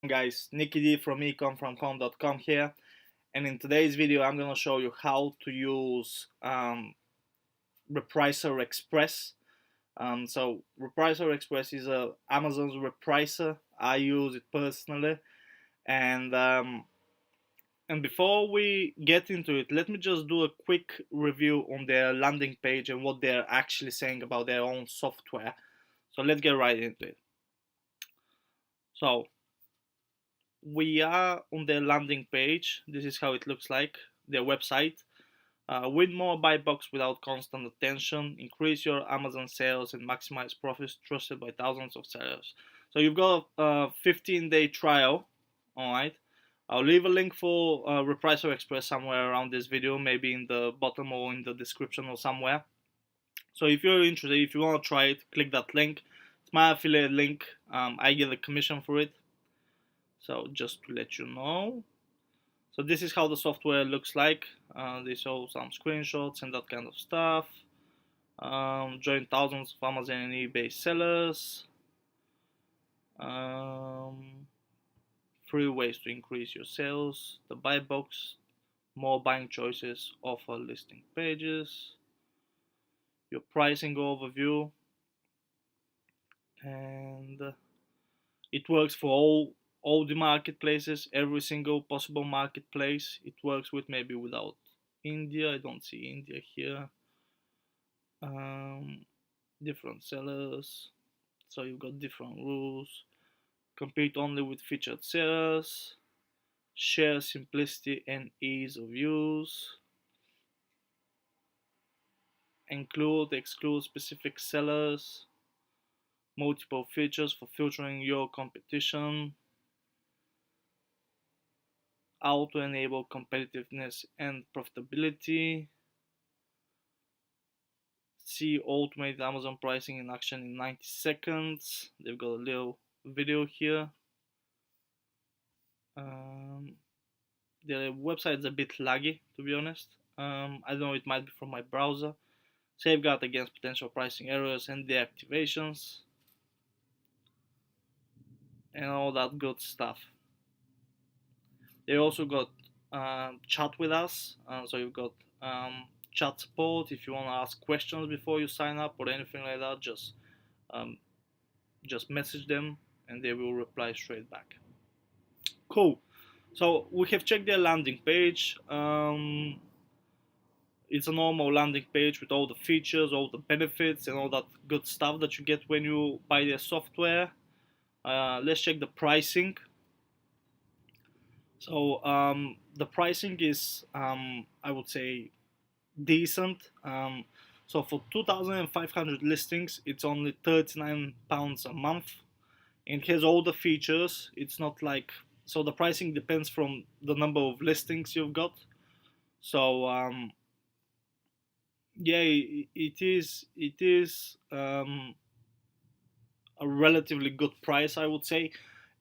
Guys, Nicky D from ecomfromcom.com here, and in today's video I'm gonna show you how to use RepricerExpress. So RepricerExpress is a Amazon's repricer. I use it personally, and before we get into it, let me just do a quick review on their landing page and what they're actually saying about their own software. So let's get right into it. So we are on their landing page. This is how it looks like, their website. Win more buy box without constant attention, increase your Amazon sales and maximize profits trusted by thousands of sellers. So you've got a 15-day trial. All right, I'll leave a link for Repricer Express somewhere around this video, maybe in the bottom or in the description or somewhere. So if you're interested, if you want to try it, click that link. It's my affiliate link. I get a commission for it. So just to let you know. So this is how the software looks like. They show some screenshots and that kind of stuff. Join thousands of Amazon and eBay sellers. 3 ways to increase your sales. The buy box, more buying choices, offer listing pages, your pricing overview, and it works for all the marketplaces, every single possible marketplace. It works with, maybe without India. I don't see India here. Different sellers, so you've got different rules. Compete only with featured sellers. Share simplicity and ease of use. Exclude specific sellers. Multiple features for filtering your competition. Auto enable competitiveness and profitability. See automated Amazon pricing in action in 90 seconds. They've got a little video here. The website's a bit laggy, to be honest. I don't know, it might be from my browser. Safeguard against potential pricing errors and deactivations, and all that good stuff. They also got chat with us, so you've got chat support if you want to ask questions before you sign up or anything like that. Just message them and they will reply straight back. Cool. So we have checked their landing page. It's a normal landing page with all the features, all the benefits, and all that good stuff that you get when you buy their software. Let's check the pricing. So the pricing is, I would say, decent. So for 2,500 listings, it's only £39 a month. It has all the features. It's not like, so the pricing depends from the number of listings you've got. So yeah, it is a relatively good price, I would say.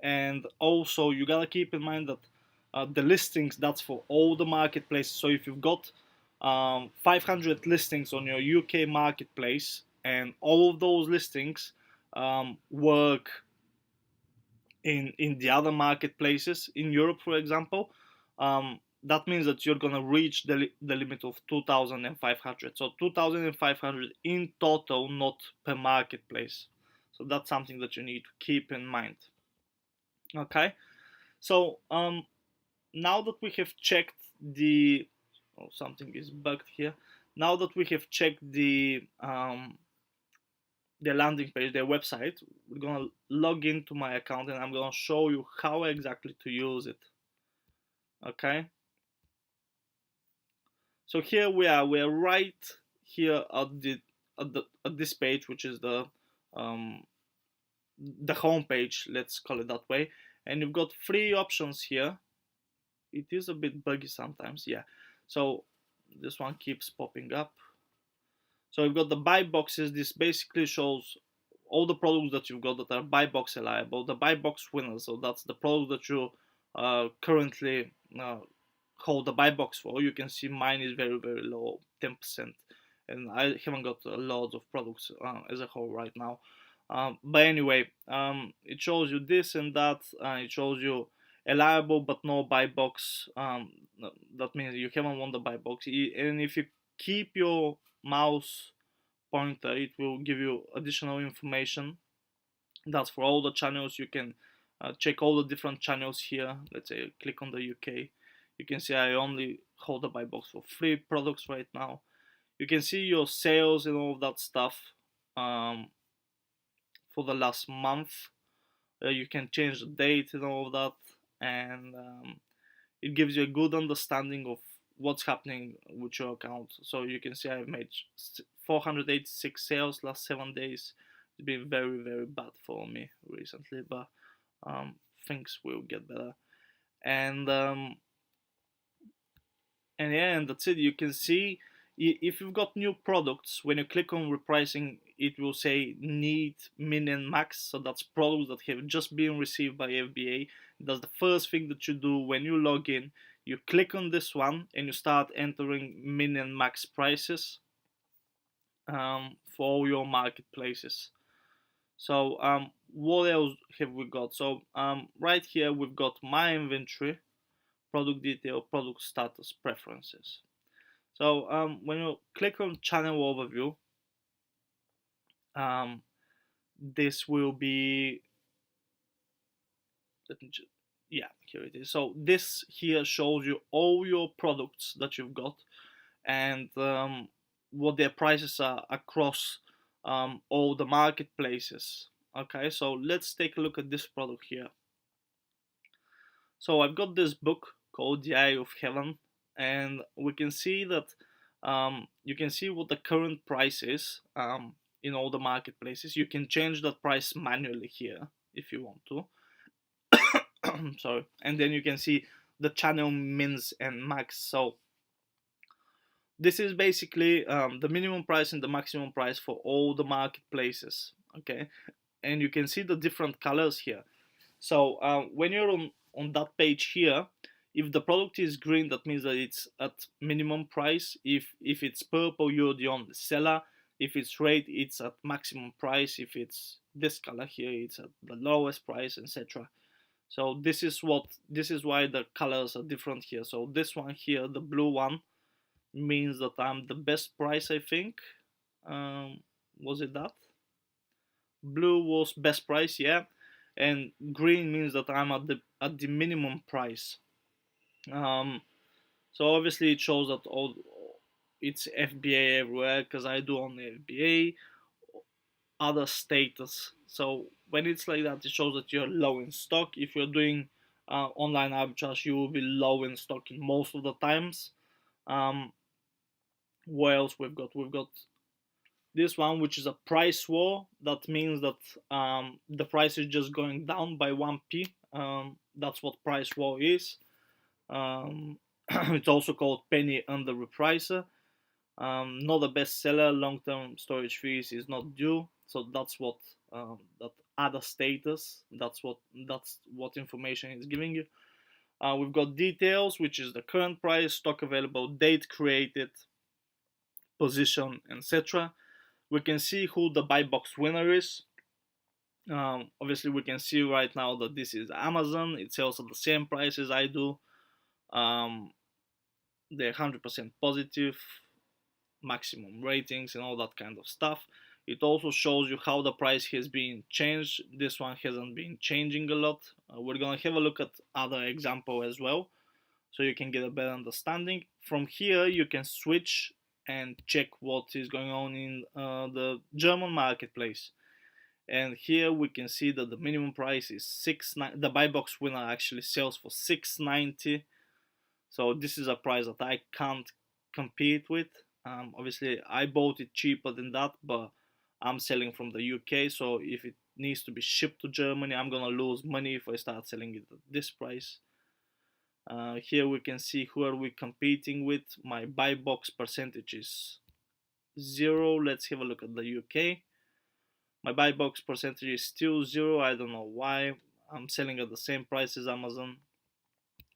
And also you gotta keep in mind that the listings, that's for all the marketplaces. So if you've got 500 listings on your UK marketplace and all of those listings work in the other marketplaces in Europe, for example, that means that you're gonna reach the limit of 2,500. So 2,500 in total, not per marketplace. So that's something that you need to keep in mind. Okay, so now that we have checked the, oh, something is bugged here. Now that we have checked the their landing page, their website, we're gonna log into my account and I'm gonna show you how exactly to use it. Okay, so here we are. We're right here at this page, which is the home page, let's call it that way. And you've got 3 options here. It is a bit buggy sometimes, yeah. So this one keeps popping up. So you've got the buy boxes. This basically shows all the products that you've got that are buy box eligible, the buy box winners. So that's the product that you currently hold the buy box for. You can see mine is very, very low, 10%. And I haven't got a lot of products as a whole right now. But anyway, it shows you this and that. It shows you reliable but no buy box. That means you haven't won the buy box. And if you keep your mouse pointer, it will give you additional information. That's for all the channels. You can check all the different channels here. Let's say click on the UK. You can see I only hold the buy box for 3 products right now. You can see your sales and all of that stuff for the last month. You can change the date and all of that, and it gives you a good understanding of what's happening with your account. So you can see I've made 486 sales last 7 days. It's been very bad for me recently, but things will get better. And yeah, and that's it. You can see if you've got new products, when you click on repricing, it will say need, min, and max. So that's products that have just been received by FBA. That's the first thing that you do when you log in. You click on this one and you start entering min and max prices for all your marketplaces. So what else have we got? So right here we've got my inventory, product detail, product status, preferences. So when you click on channel overview, this will be, yeah, here it is. So this here shows you all your products that you've got and what their prices are across all the marketplaces. Okay, so let's take a look at this product here. So I've got this book called The Eye of Heaven, and we can see that you can see what the current price is in all the marketplaces. You can change that price manually here if you want to. Sorry, and then you can see the channel mins and max. So this is basically the minimum price and the maximum price for all the marketplaces. Okay, and you can see the different colors here. So when you're on that page here, if the product is green, that means that it's at minimum price. If it's purple, you're the only seller. If it's red, it's at maximum price. If it's this color here, it's at the lowest price, etc. So this is why the colors are different here. So this one here, the blue one, means that I'm the best price, I think. Was it that? Blue was best price, yeah, and green means that I'm at the minimum price. So obviously it shows that it's FBA everywhere because I do only FBA, other status. So when it's like that, it shows that you're low in stock. If you're doing online arbitrage, you will be low in stock in most of the times. What else we've got? We've got this one, which is a price war. That means that the price is just going down by 1p. That's what price war is. It's also called penny under repricer. Not a bestseller. Long-term storage fees is not due. So that's what that other status. That's what information is giving you. We've got details, which is the current price, stock available, date created, position, etc. We can see who the buy box winner is. Obviously we can see right now that this is Amazon. It sells at the same price as I do. They're 100% positive, maximum ratings and all that kind of stuff. It also shows you how the price has been changed. This one hasn't been changing a lot. We're gonna have a look at other example as well, so you can get a better understanding. From here you can switch and check what is going on in the German marketplace. And here we can see that the minimum price is the buy box winner actually sells for 690. So this is a price that I can't compete with. Obviously I bought it cheaper than that, but I'm selling from the UK, so if it needs to be shipped to Germany, I'm gonna lose money if I start selling it at this price. Here we can see who are we competing with. My buy box percentage is 0. Let's have a look at the UK. My buy box percentage is still 0. I don't know why. I'm selling at the same price as Amazon.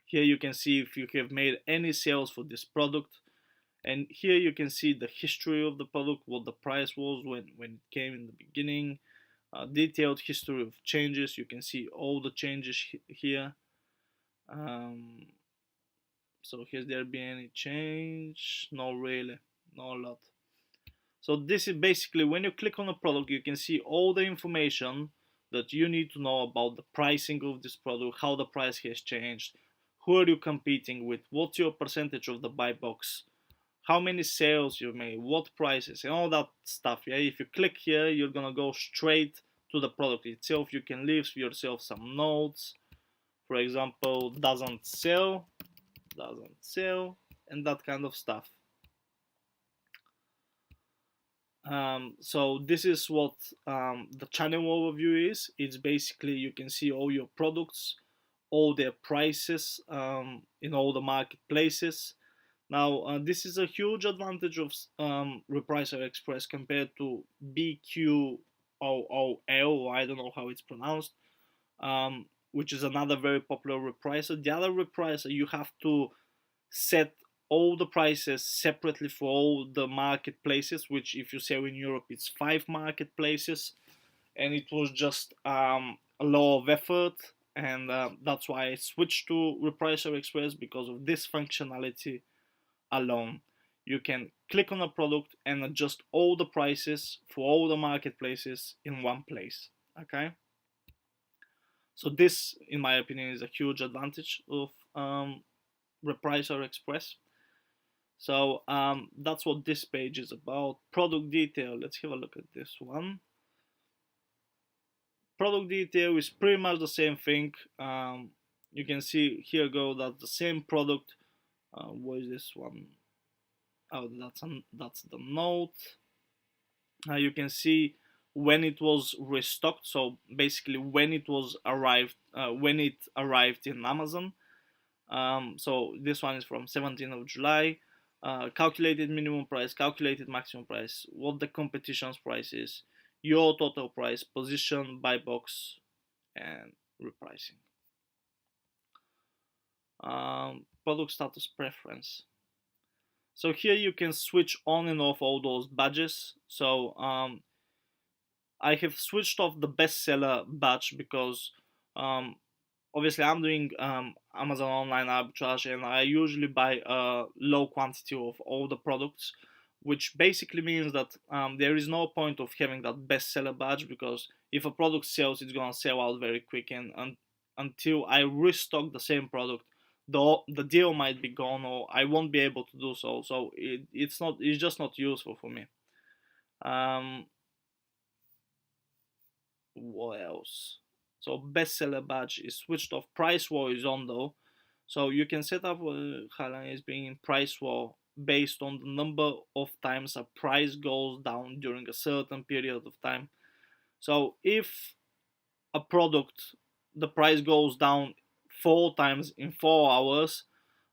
Here you can see if you have made any sales for this product, and here you can see the history of the product, what the price was when it came in the beginning, Detailed history of changes. You can see all the changes here. So has there been any change? No, really, not a lot. So this is basically when you click on a product, you can see all the information that you need to know about the pricing of this product, how the price has changed, who are you competing with, what's your percentage of the buy box, how many sales you made, what prices, and all that stuff. Yeah, if you click here, you're gonna go straight to the product itself. You can leave yourself some notes. For example, doesn't sell, and that kind of stuff. So this is what the channel overview is. It's basically you can see all your products, all their prices in all the marketplaces. Now this is a huge advantage of RepricerExpress compared to BQOOL. I don't know how it's pronounced, which is another very popular repricer. The other repricer, you have to set all the prices separately for all the marketplaces, which if you sell in Europe it's 5 marketplaces, and it was just a lot of effort, and that's why I switched to RepricerExpress because of this functionality alone. You can click on a product and adjust all the prices for all the marketplaces in one place. Okay, so this in my opinion is a huge advantage of RepricerExpress. So that's what this page is about. Product detail, let's have a look at this one. Product detail is pretty much the same thing. You can see here go that the same product. What is this one? Oh, that's the note. You can see when it was restocked. So basically when it arrived in Amazon. So this one is from 17th of July. Calculated minimum price, calculated maximum price, what the competition's price is, your total price, position, buy box, and repricing. Product status preference. So here you can switch on and off all those badges. So I have switched off the bestseller badge because obviously I'm doing Amazon online arbitrage, and I usually buy a low quantity of all the products, which basically means that there is no point of having that bestseller badge, because if a product sells, it's gonna sell out very quick, and until I restock the same product, the deal might be gone, or I won't be able to do so. So it's just not useful for me. What else? So bestseller badge is switched off. Price war is on though, so you can set up how long is being in price war based on the number of times a price goes down during a certain period of time. So if a product, the price goes down 4 times in 4 hours,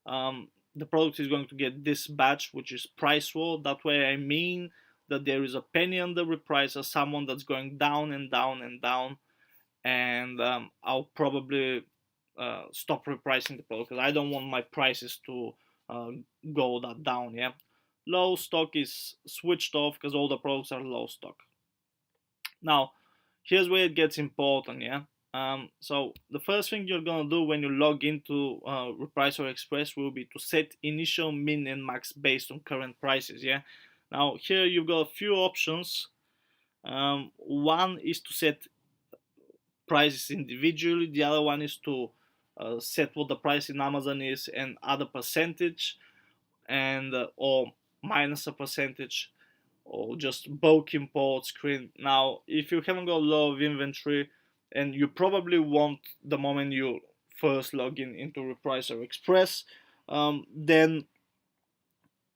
the product is going to get this badge, which is price war. That way I mean that there is a penny on the repricer, someone that's going down and down and down, and I'll probably stop repricing the product because I don't want my prices to go that down. Yeah, low stock is switched off because all the products are low stock. Now here's where it gets important. Yeah, so the first thing you're gonna do when you log into RepricerExpress will be to set initial min and max based on current prices. Yeah, now here you've got a few options. One is to set prices individually. The other one is to set what the price in Amazon is and add a percentage, and or minus a percentage, or just bulk import screen. Now if you haven't got a lot of inventory, and you probably won't the moment you first log in into RepricerExpress, then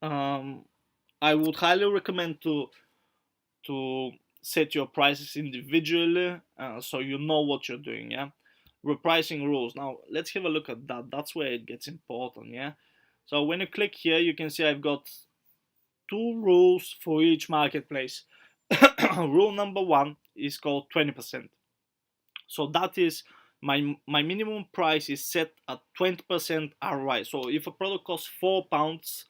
I would highly recommend to set your prices individually, so you know what you're doing. Yeah, repricing rules. Now let's have a look at that. That's where it gets important. Yeah, so when you click here, you can see I've got 2 rules for each marketplace. Rule number 1 is called 20%. So that is my minimum price is set at 20% ROI. So if a product costs £4,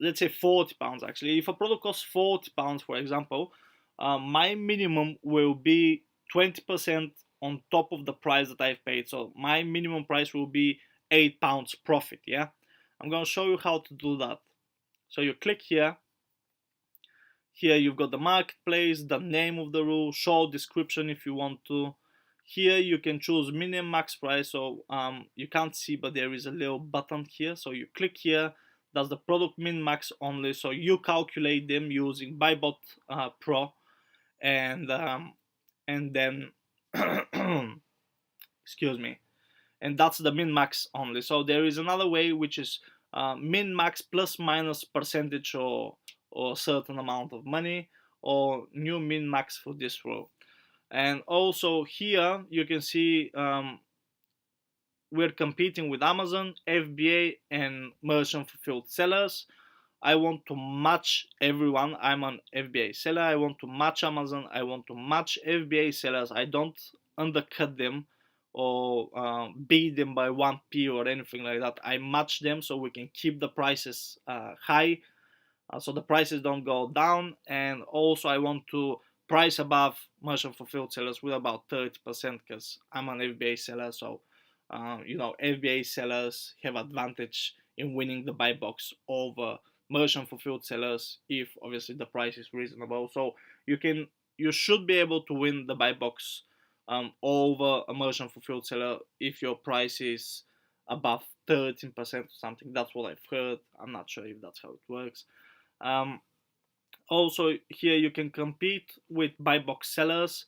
let's say £40 actually. If a product costs £40, for example, my minimum will be 20% on top of the price that I've paid. So my minimum price will be £8 profit. Yeah, I'm gonna show you how to do that. So you click here. Here you've got the marketplace, the name of the rule, show description if you want to. Here you can choose minimum max price. So you can't see, but there is a little button here. So you click here. That's the product min max only. So you calculate them using BuyBot Pro, and then excuse me, and that's the min max only. So there is another way, which is min max plus minus percentage or certain amount of money, or new min max for this row. And also here you can see we're competing with Amazon, FBA, and merchant fulfilled sellers. I want to match everyone. I'm an FBA seller. I want to match Amazon. I want to match FBA sellers. I don't undercut them or beat them by 1p or anything like that. I match them so we can keep the prices high, so the prices don't go down. And also I want to price above merchant fulfilled sellers with about 30%, because I'm an FBA seller. So FBA sellers have advantage in winning the buy box over merchant fulfilled sellers if obviously the price is reasonable. So you should be able to win the buy box over a merchant fulfilled seller if your price is above 13% or something. That's what I've heard. I'm not sure if that's how it works. Um, Also here you can compete with buy box sellers,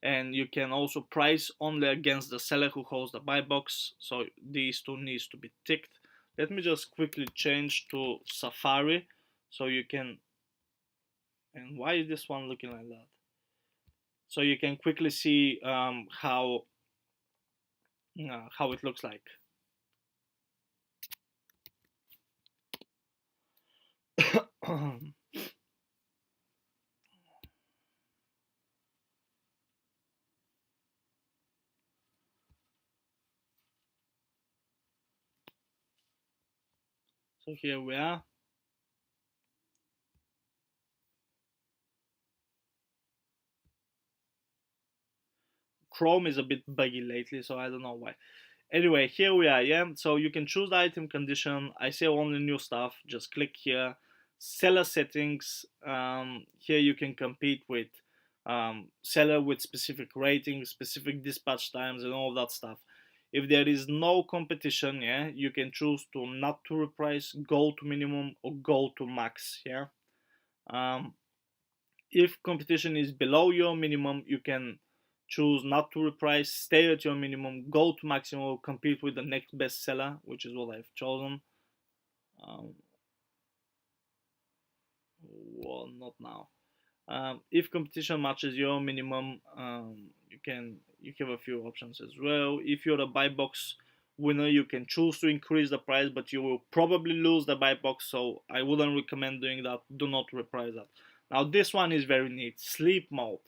and you can also price only against the seller who holds the buy box. So these two needs to be ticked. Let me just quickly change to Safari so you can, and why is this one looking like that? So you can quickly see how it looks like. So here we are. Chrome is a bit buggy lately, so I don't know why. Anyway, here we are. Yeah, so you can choose the item condition. I say only new stuff. Just click here, seller settings. Here you can compete with seller with specific ratings, specific dispatch times, and all that stuff. If there is no competition, yeah, you can choose to not to reprice, go to minimum, or go to max. Yeah. um, if competition is below your minimum, you can choose not to reprice, stay at your minimum, go to maximum, or compete with the next best seller, which is what I've chosen. Well, not now. If competition matches your minimum, you have a few options as well. If you're a buy box winner, you can choose to increase the price, but you will probably lose the buy box, so I wouldn't recommend doing that. Do not reprice that. Now this one is very neat, sleep mode.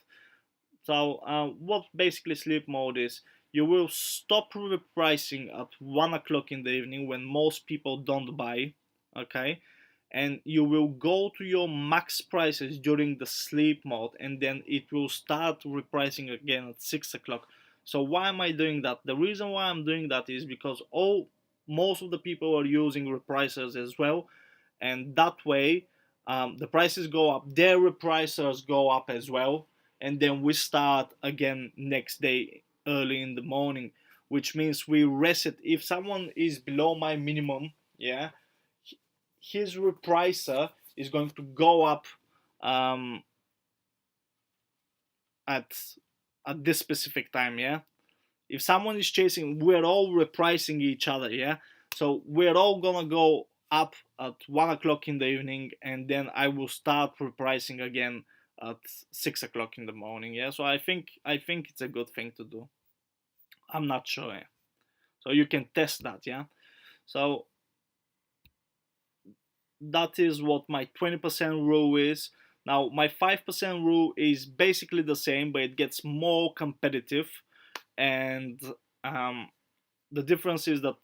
So what basically sleep mode is, you will stop repricing at 1 o'clock in the evening when most people don't buy, okay? And you will go to your max prices during the sleep mode, and then it will start repricing again at 6 o'clock. So why am I doing that? The reason why I'm doing that is because most of the people are using repricers as well, and that way the prices go up, their repricers go up as well, and then we start again next day early in the morning, which means we reset. If someone is below my minimum, yeah, his repricer is going to go up um, at this specific time, yeah. If someone is chasing, we're all repricing each other, yeah. So we're all gonna go up at 1 o'clock in the evening, and then I will start repricing again at 6 o'clock in the morning, yeah. So I think it's a good thing to do. I'm not sure, yeah. So you can test that, yeah. So that is what my 20% rule is. Now my 5% rule is basically the same, but it gets more competitive, and the difference is that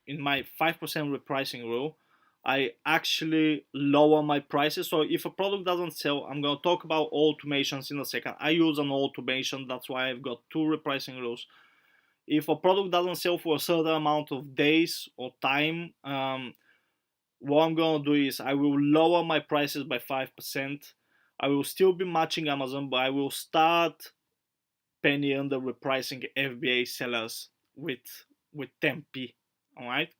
in my 5% repricing rule, I actually lower my prices. So if a product doesn't sell, I'm going to talk about automations in a second. I use an automation, that's why I've got two repricing rules. If a product doesn't sell for a certain amount of days or time, what I'm going to do is I will lower my prices by 5%. I will still be matching Amazon, but I will start penny under repricing FBA sellers with 10p. All right.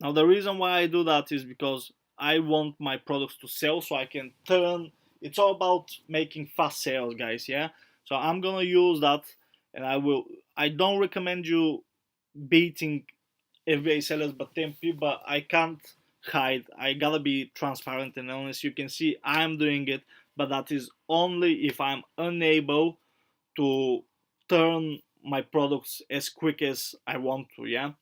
Now the reason why I do that is because I want my products to sell, so I can turn. It's all about making fast sales, guys. Yeah. So I'm gonna use that, and I will. I don't recommend you beating FBA sellers by 10p, but I can't hide. I gotta be transparent and honest. You can see I'm doing it, but that is only if I'm unable to turn my products as quick as I want to. Yeah.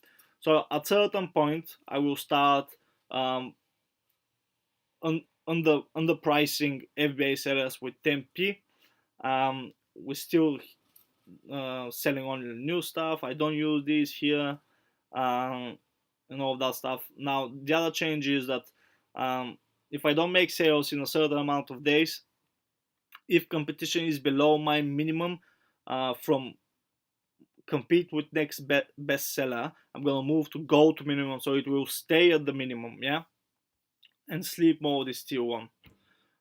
So at certain point, I will start um, underpricing FBA sellers with 10p. We're still selling only the new stuff. I don't use these here, and all that stuff. Now the other change is that if I don't make sales in a certain amount of days, if competition is below my minimum from compete with next best seller, I'm gonna move to go to minimum, so it will stay at the minimum. Yeah. And sleep mode is still on.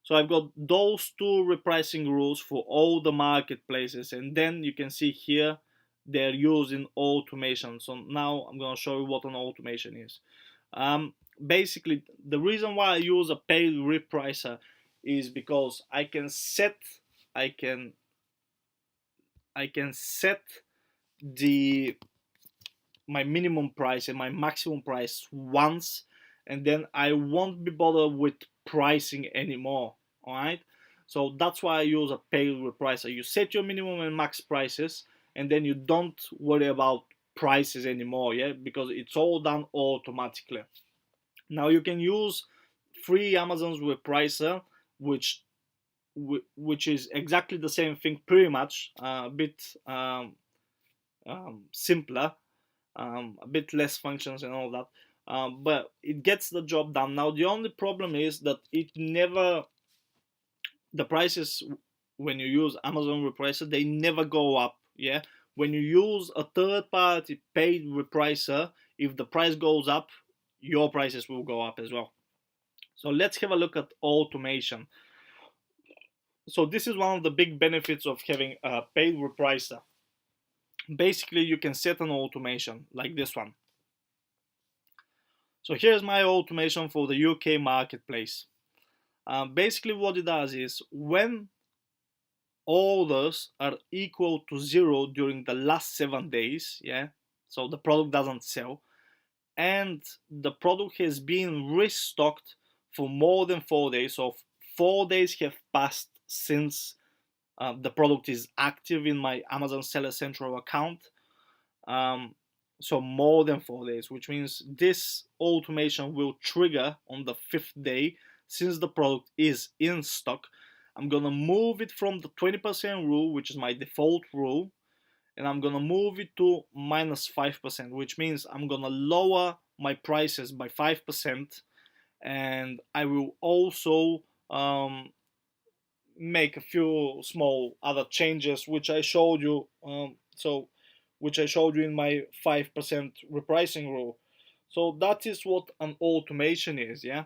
So I've got those two repricing rules for all the marketplaces, and then you can see here they're using automation. So now I'm going to show you what an automation is. Basically, the reason why I use a paid repricer is because I can set the my minimum price and my maximum price once, and then I won't be bothered with pricing anymore. All right. So that's why I use a paid repricer. You set your minimum and max prices, and then you don't worry about prices anymore. Yeah, because it's all done automatically. Now you can use free Amazon's repricer, which is exactly the same thing, pretty much a bit simpler, a bit less functions and all that, but it gets the job done. Now the only problem is that the prices when you use Amazon Repricer, they never go up. Yeah, when you use a third party paid repricer, if the price goes up, your prices will go up as well. So let's have a look at automation. So this is one of the big benefits of having a paid repricer. Basically, you can set an automation like this one. So here's my automation for the UK marketplace. Basically what it does is when orders are equal to 0 during the last 7 days, yeah, so the product doesn't sell, and the product has been restocked for more than 4 days, so 4 days have passed since the product is active in my Amazon Seller Central account. So more than 4 days, which means this automation will trigger on the 5th day. Since the product is in stock, I'm gonna move it from the 20% rule, which is my default rule, and I'm gonna move it to -5%, which means I'm gonna lower my prices by 5%, and I will also make a few small other changes, which I showed you. Which I showed you in my 5% repricing rule. So that is what an automation is. Yeah,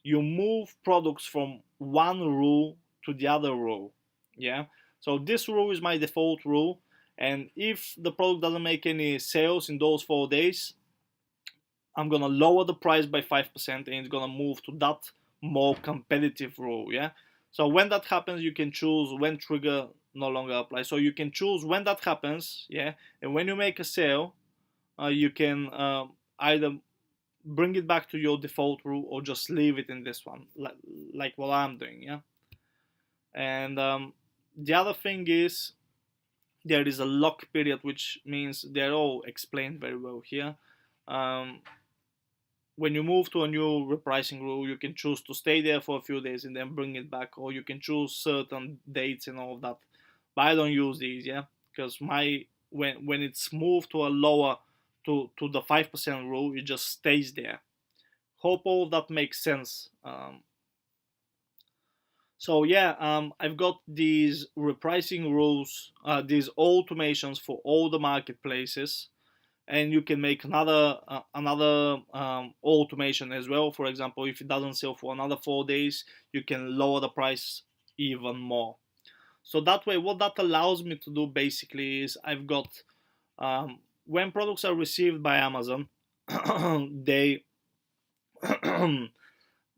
you move products from one rule to the other rule. Yeah, so this rule is my default rule, and if the product doesn't make any sales in those 4 days, I'm gonna lower the price by 5%, and it's gonna move to that more competitive rule. Yeah, so when that happens, you can choose when trigger no longer apply. So you can choose when that happens. Yeah, and when you make a sale, you can either bring it back to your default rule or just leave it in this one, like what I'm doing. Yeah, and the other thing is there is a lock period, which means they're all explained very well here. um, when you move to a new repricing rule, you can choose to stay there for a few days and then bring it back, or you can choose certain dates and all of that. But I don't use these, yeah, because when it's moved to a lower to the 5% rule, it just stays there. Hope all that makes sense. So yeah, I've got these repricing rules, these automations for all the marketplaces, and you can make another automation as well. For example, if it doesn't sell for another 4 days, you can lower the price even more. So that way, what that allows me to do basically is I've got when products are received by Amazon, they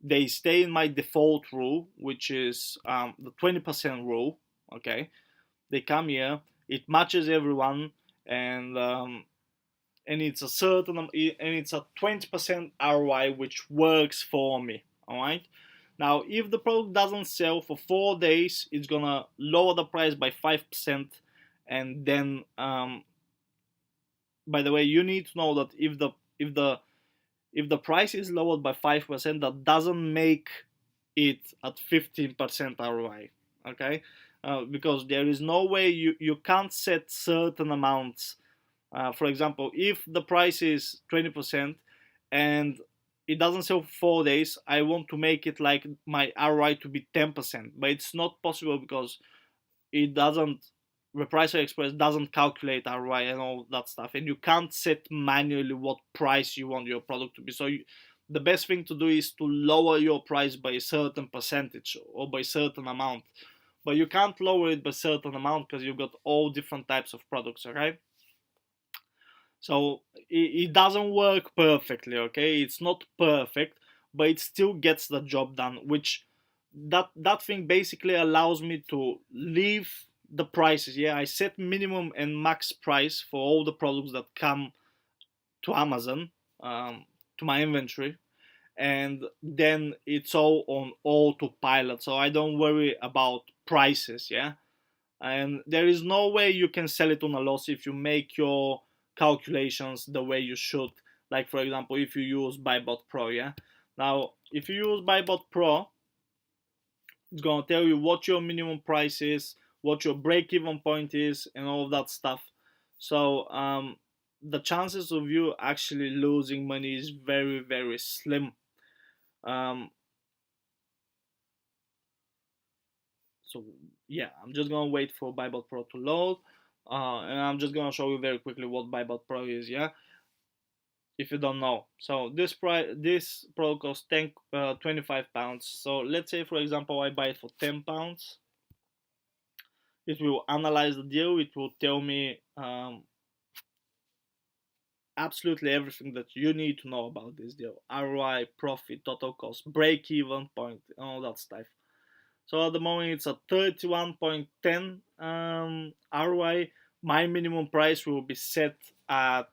they stay in my default rule, which is the 20% rule. Okay, they come here, it matches everyone, and it's a and it's a 20% ROI, which works for me. All right. Now, if the product doesn't sell for 4 days, it's gonna lower the price by 5%, and then, by the way, you need to know that if the price is lowered by 5%, that doesn't make it at 15% ROI. Okay, because there is no way you can't set certain amounts. For example, if the price is 20% and it doesn't sell for 4 days, I want to make it like my ROI to be 10%, but it's not possible because it doesn't. RepricerExpress doesn't calculate ROI and all that stuff, and you can't set manually what price you want your product to be. So the best thing to do is to lower your price by a certain percentage or by a certain amount, but you can't lower it by a certain amount because you've got all different types of products. Okay, so it doesn't work perfectly. Okay, it's not perfect, but it still gets the job done, which that thing basically allows me to leave the prices. Yeah, I set minimum and max price for all the products that come to Amazon, to my inventory, and then it's all on autopilot, so I don't worry about prices. Yeah, and there is no way you can sell it on a loss if you make your calculations the way you should. Like, for example, if you use Buybot Pro. Yeah, now if you use Buybot Pro, it's gonna tell you what your minimum price is, what your break-even point is, and all of that stuff. So the chances of you actually losing money is very, very slim. um, so yeah, I'm just gonna wait for Buybot Pro to load, and I'm just gonna show you very quickly what Buybot Pro is. Yeah, if you don't know. So this pro costs 25 pounds. So let's say, for example, I buy it for 10 pounds. It will analyze the deal. It will tell me absolutely everything that you need to know about this deal: ROI, profit, total cost, break even point, and all that stuff. So at the moment it's a 31.10 ROI. My minimum price will be set at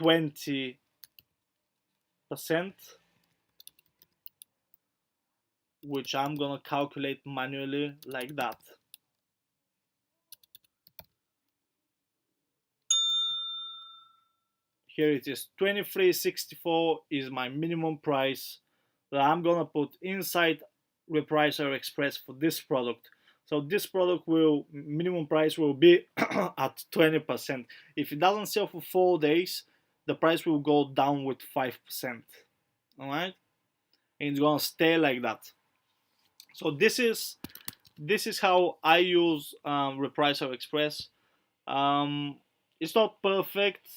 20%, which I'm gonna calculate manually like that. Here it is, 23.64 is my minimum price that I'm gonna put inside RepricerExpress for this product. So this product will minimum price will be at 20%. If it doesn't sell for 4 days, the price will go down with 5%. All right, and it's gonna stay like that. So this is how I use RepricerExpress. It's not perfect,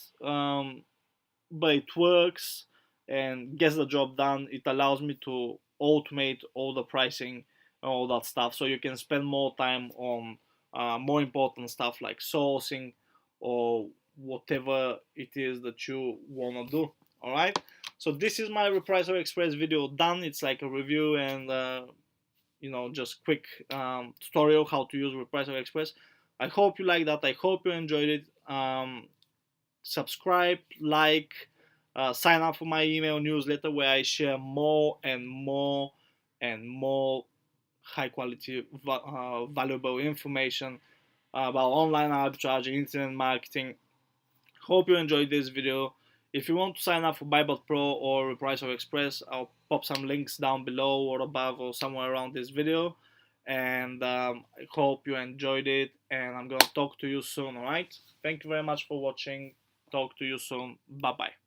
but it works and gets the job done. It allows me to automate all the pricing and all that stuff, so you can spend more time on more important stuff like sourcing or whatever it is that you want to do. All right, so this is my RepricerExpress video done. It's like a review and just quick tutorial how to use RepricerExpress. I hope you like that. I hope you enjoyed it. Subscribe, like, sign up for my email newsletter where I share more and more and more high quality, valuable information about online arbitrage, internet marketing. Hope you enjoyed this video. If you want to sign up for Buybot Pro or RepricerExpress, I'll pop some links down below or above or somewhere around this video. And I hope you enjoyed it, and I'm gonna talk to you soon. Alright, thank you very much for watching. Talk to you soon. Bye bye.